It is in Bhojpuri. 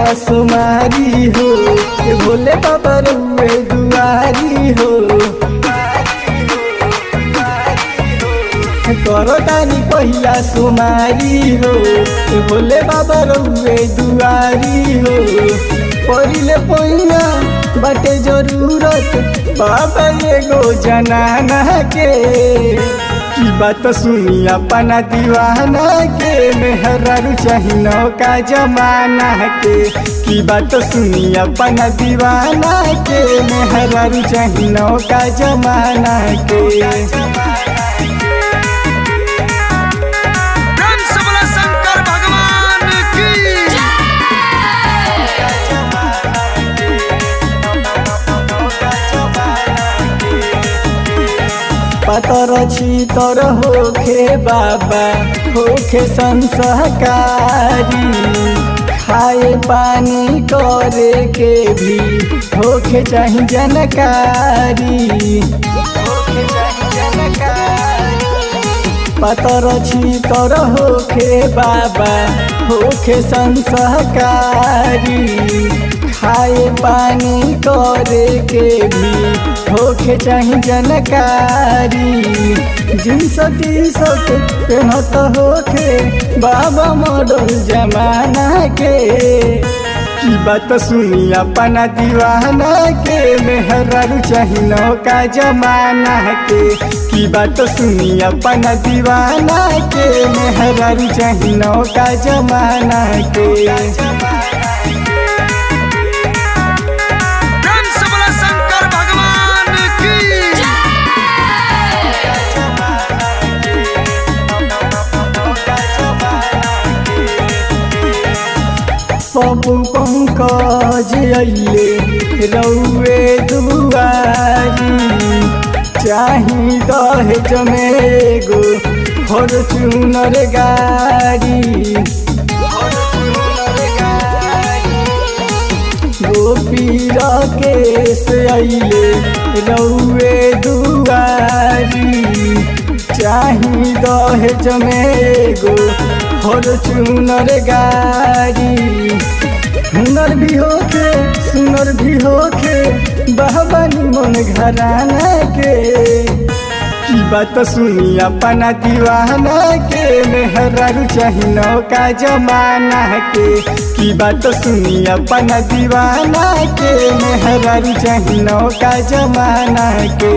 पहिला सुमारी हो, ये भोले बाबा रुए दुआरी हो। करो तानी पहिला सुमारी हो, ये भोले बाबा रुए दुआरी हो। परिले पहिला बाटे जरूरत बाबा एगो जनाना के, की बात सुनी अपना दीवाना के, मेहरारू चाही नौका जमाना के। की बात सुनी अपना दीवाना के, मेहरारू चाही नौका जमाना के। पतर छी तर होखे बाबा होखे संस्कारी, खाए पानी करे के भी होखे चाही जानकारी। पतर छी तर होखे बाबा होखे संस्कारी, खाए पानी करे के भी होखे चाही जानकारी। जींस टी शर्ट पहनत होखे बाबा मॉडल जमाना के, की बात सुनी अपना दीवाना के, मेहरारू चाही नौका जमाना के। की बात सुनी अपना दीवाना के, मेहरारू चाही नौका जमाना के। पप्पू पंकज अइले रउए दुआरी, चाही दहेज में एगो फॉर्च्यूनर गाड़ी। गोपी राकेश अइले रउए दुआरी, चाही दहेज में एगो फॉर्च्यूनर गाड़ी। हुनर भी होखे सुनर भी होखे बाबा निमन घराना के, की बात सुनी अपना दीवाना के, मेहरारू चाही नौका जमाना के। की बात सुनी अपना दीवाना के, मेहरारू चाही नौका जमाना के।